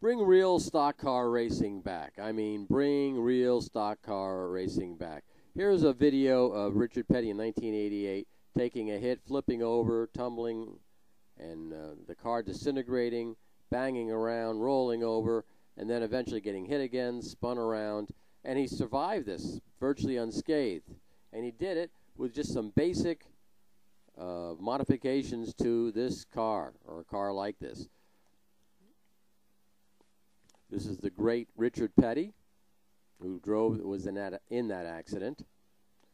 Bring real stock car racing back. I mean, bring real stock car racing back. Here's a video of Richard Petty in 1988 taking a hit, flipping over, tumbling, and the car disintegrating, banging around, rolling over, and then eventually getting hit again, spun around. And he survived this virtually unscathed. And he did it with just some basic modifications to this car, or a car like this. This is the great Richard Petty, who was in that accident,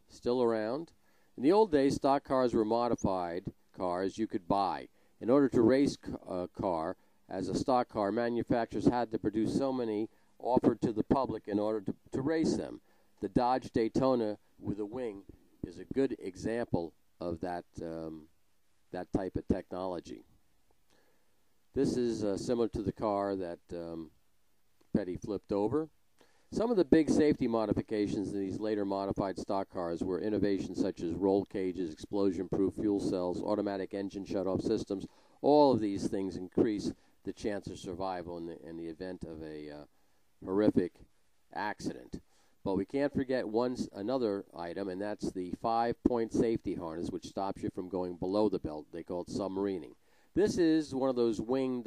still around. In the old days, stock cars were modified cars you could buy. In order to race a car as a stock car, manufacturers had to produce so many offered to the public in order to race them. The Dodge Daytona with a wing is a good example of that type of technology. This is similar to the car that Petty flipped over. Some of the big safety modifications in these later modified stock cars were innovations such as roll cages, explosion-proof fuel cells, automatic engine shut-off systems. All of these things increase the chance of survival in the event of a horrific accident. But we can't forget another item, and that's the 5-point safety harness, which stops you from going below the belt. They call it submarining. This is one of those winged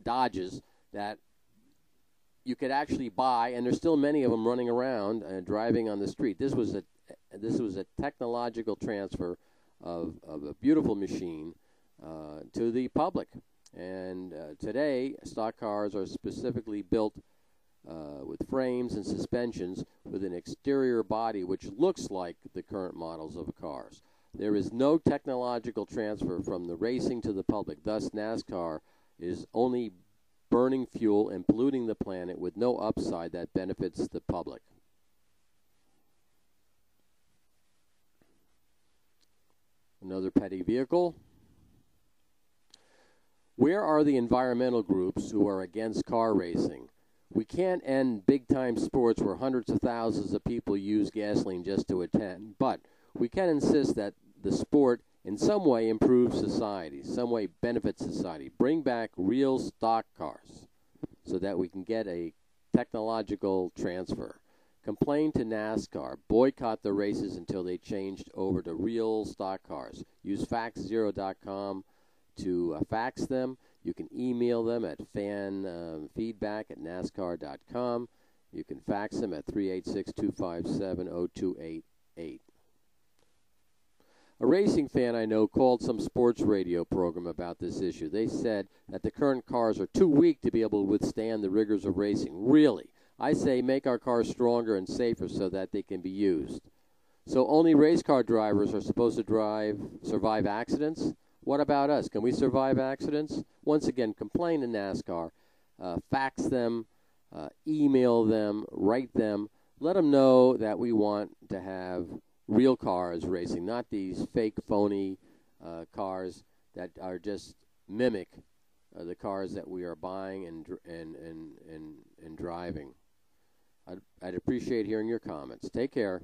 Dodges that you could actually buy, and there's still many of them running around driving on the street. This was a technological transfer of a beautiful machine to the public. And today, stock cars are specifically built with frames and suspensions with an exterior body which looks like the current models of cars. There is no technological transfer from the racing to the public. Thus, NASCAR is only burning fuel and polluting the planet with no upside that benefits the public. Another Petty vehicle. Where are the environmental groups who are against car racing? We can't end big-time sports where hundreds of thousands of people use gasoline just to attend, but we can insist that the sport in some way improves society, some way benefits society. Bring back real stock cars so that we can get a technological transfer. Complain to NASCAR. Boycott the races until they changed over to real stock cars. Use faxzero.com to fax them. You can email them at fanfeedback@nascar.com. You can fax them at 386-257-0288. A racing fan I know called some sports radio program about this issue. They said that the current cars are too weak to be able to withstand the rigors of racing. Really? I say make our cars stronger and safer so that they can be used. So only race car drivers are supposed to survive accidents? What about us? Can we survive accidents? Once again, complain to NASCAR. Fax them, email them, write them. Let them know that we want to have real cars racing, not these fake, phony cars that are just mimic the cars that we are buying and driving. I'd appreciate hearing your comments. Take care.